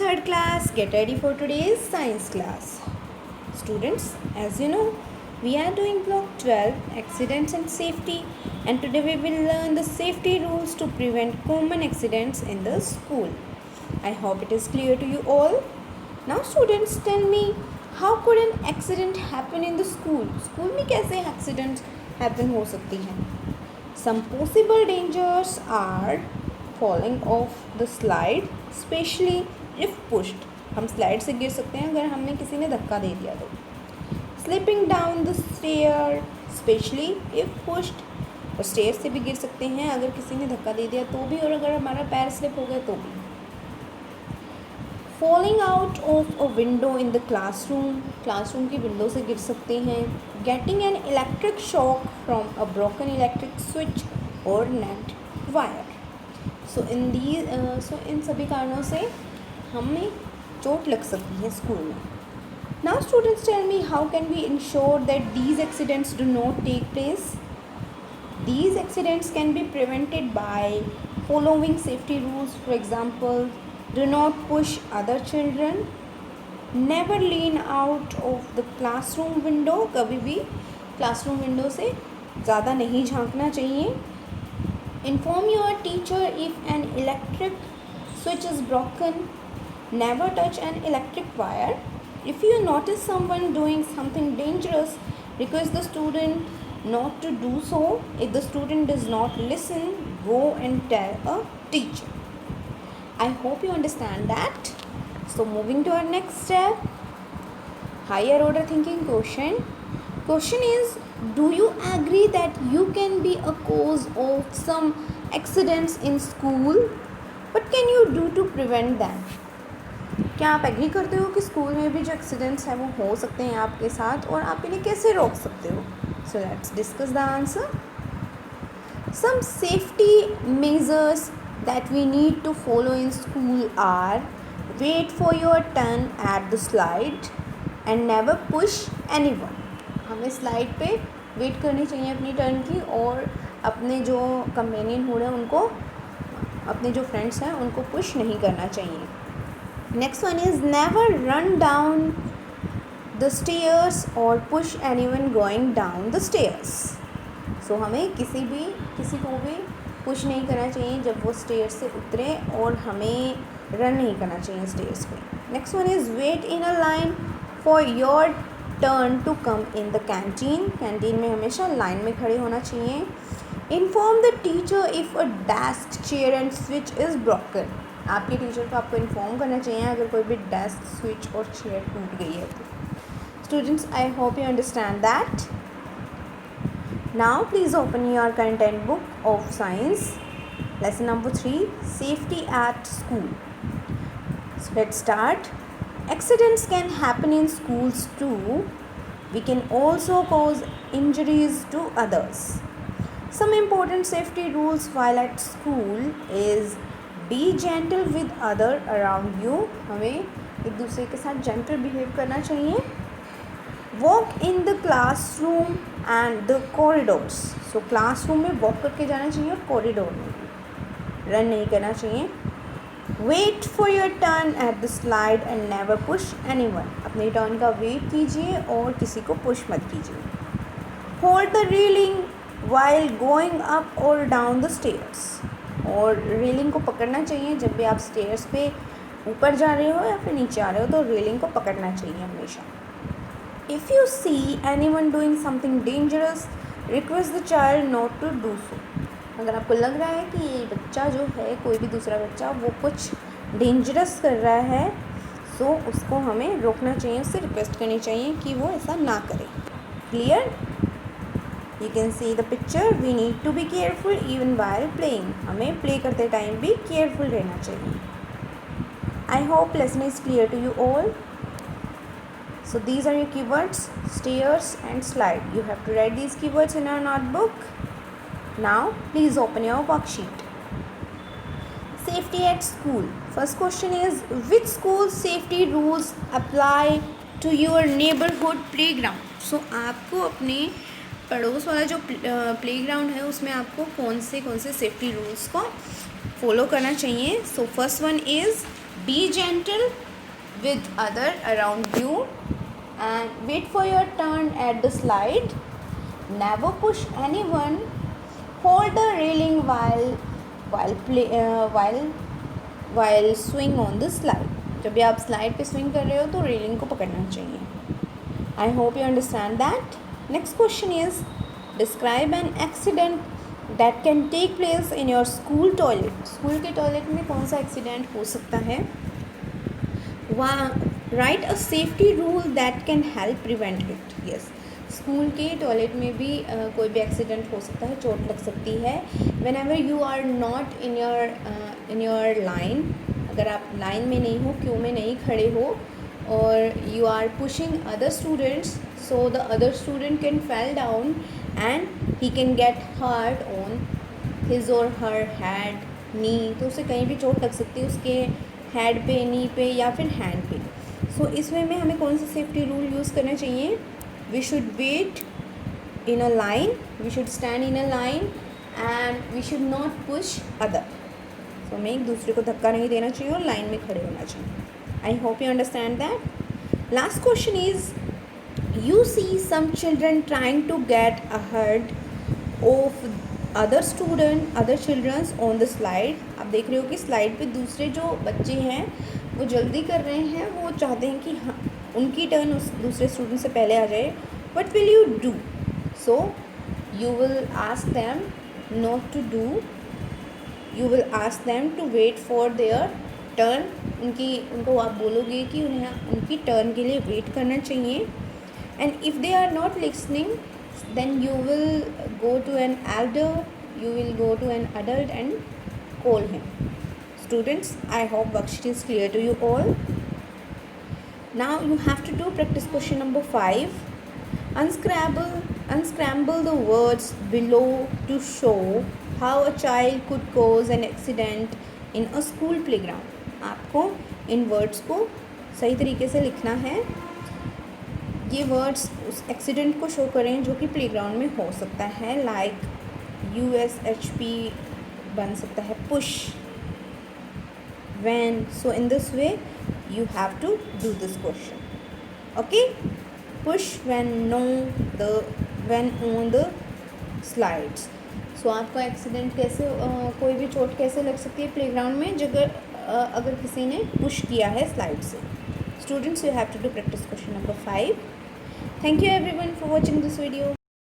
Third class, get ready for today's science class. Students, as you know, we are doing block 12, accidents and safety, and today we will learn the safety rules to prevent common accidents in the school. I hope it is clear to you all. Now students, tell me, how could an accident happen in the school? School में कैसे accidents happen हो सकती हैं? Some possible dangers are falling off the slide, especially if pushed. हम slide से गिर सकते हैं अगर हमें किसी ने धक्का दे दिया तो. Slipping down the stair, especially if pushed. और स्टेयर से भी गिर सकते हैं अगर किसी ने धक्का दे दिया तो भी, और अगर हमारा पैर स्लिप हो गया तो भी. Falling out of a window in the classroom, classroom की विंडो से गिर सकते हैं. Getting an electric shock from a broken electric switch or net wire. So इन सभी कारणों से हमें चोट लग सकती है स्कूल में. Now students, tell me, how can we ensure that these accidents do not take place? These accidents can be prevented by following safety rules. For example, do not push other children. Never lean out of the classroom window. कभी भी classroom window से ज़्यादा नहीं झांकना चाहिए. Inform your teacher if an electric switch is broken. Never touch an electric wire. If you notice someone doing something dangerous, request the student not to do so. If the student does not listen, go and tell a teacher. I hope you understand that. So moving to our next step, higher order thinking question. Question is, do you agree that you can be a cause of some accidents in school? What can you do to prevent them? क्या आप agree करते हो कि school में भी जो accidents हैं वो हो सकते हैं आपके साथ, और आप इन्हें कैसे रोक सकते हो? So let's discuss the answer. Some safety measures that we need to follow in school are: wait for your turn at the slide and never push anyone. हमें स्लाइड पे वेट करनी चाहिए अपनी टर्न की, और अपने जो कंपेनियन हो रहे हैं उनको, अपने जो फ्रेंड्स हैं उनको पुश नहीं करना चाहिए. Next one is never run down the stairs और push anyone going down the stairs. So हमें किसी को भी पुश नहीं करना चाहिए जब वो स्टेयर्स से उतरे, और हमें रन नहीं करना चाहिए स्टेयर्स पे. Next one is wait in a line for your turn to come in the canteen. Canteen में हमेशा लाइन में खड़े होना चाहिए. Inform the teacher if a desk, chair and switch is broken. आपके टीचर को आपको इन्फॉर्म करना चाहिए अगर कोई भी डेस्क, स्विच और चेयर टूट गई है तो. Students, I hope you understand that. Now please open your content book of science, lesson number 3, safety at school. So let's start. Accidents can happen in schools too. We can also cause injuries to others. Some important safety rules while at school is be gentle with other around you. हमें एक दूसरे के साथ gentle behave करना चाहिए. Walk in the classroom and the corridors. So classroom में walk करके जाना चाहिए और कॉरिडोर में भी रन नहीं करना चाहिए. Wait for your turn at the slide and never push anyone. अपनी टर्न का वेट कीजिए और किसी को पुश मत कीजिए. Hold the railing while going up और डाउन द स्टेयर्स. और रेलिंग को पकड़ना चाहिए जब भी आप स्टेयर्स पे ऊपर जा रहे हो या फिर नीचे आ रहे हो, तो रेलिंग को पकड़ना चाहिए हमेशा. If you see anyone doing something dangerous, request the child not to do so. अगर आपको लग रहा है कि ये बच्चा जो है, कोई भी दूसरा बच्चा, वो कुछ डेंजरस कर रहा है, सो उसको हमें रोकना चाहिए, उससे रिक्वेस्ट करनी चाहिए कि वो ऐसा ना करे. Clear? You can see the picture. We need to be careful even while playing. हमें प्ले करते टाइम भी केयरफुल रहना चाहिए. I hope lesson is clear to you all. So these are your keywords: stairs and slide. You have to write these keywords in your notebook. Now please open your worksheet. Safety at school. First question is, which school safety rules apply to your neighborhood playground? So आपको अपने पड़ोस वाला जो playground है उसमें आपको कौन से सेफ्टी रूल्स को फॉलो करना चाहिए. So first one is Be gentle with other around you and wait for your turn at the slide. Never push anyone. Hold the railing while swing on the slide. जब भी आप slide पे swing कर रहे हो तो railing को पकड़ना चाहिए. I hope you understand that. Next question is, describe an accident that can take place in your school toilet. School के टॉयलेट में कौन सा एक्सीडेंट हो सकता है? Write a safety rule that can help prevent it. Yes, school के toilet में भी कोई भी एक्सीडेंट हो सकता है, चोट लग सकती है. Whenever you are not in your line, अगर आप लाइन में नहीं हो, क्यू में नहीं खड़े हो, और you are pushing other students, so the other student can fall down and he can get hurt on his or her head, knee. तो उसे कहीं भी चोट लग सकती है, उसके हेड पे, नी पे या फिर हैंड पे. सो इस वे में हमें कौन सा सेफ्टी रूल यूज़ करना चाहिए? We should wait in a line, we should stand in a line and we should not push other. So हमें एक दूसरे को धक्का नहीं देना चाहिए और लाइन में खड़े होना चाहिए. I hope you understand that. Last question is, you see some children trying to get ahead of other children on the slide. आप देख रहे हो कि स्लाइड पे दूसरे जो बच्चे हैं वो जल्दी कर रहे हैं, वो चाहते हैं कि हाँ उनकी टर्न उस दूसरे स्टूडेंट से पहले आ जाए. What will you do? So you will ask them not to do. You will ask them to wait for their turn. उनको आप बोलोगे कि उन्हें उनकी टर्न के लिए वेट करना चाहिए. And if they are not listening, then you will go to an elder, you will go to an adult and call him. Students, I hope worksheet is clear to you all. Now you have to do practice question number 5. Unscramble the words below to show how a child could cause an accident in a school playground. आपको इन words को सही तरीके से लिखना है. ये words उस accident को शो करें जो कि प्लेग्राउंड में हो सकता है. लाइक USHP बन सकता है push, when. So in this way you have to do this question. Okay, push when on the slides. So आपका एक्सीडेंट कैसे, कोई भी चोट कैसे लग सकती है प्लेग्राउंड में अगर किसी ने पुश किया है स्लाइड से. Students, you have to do practice question number 5. Thank you everyone for watching this video.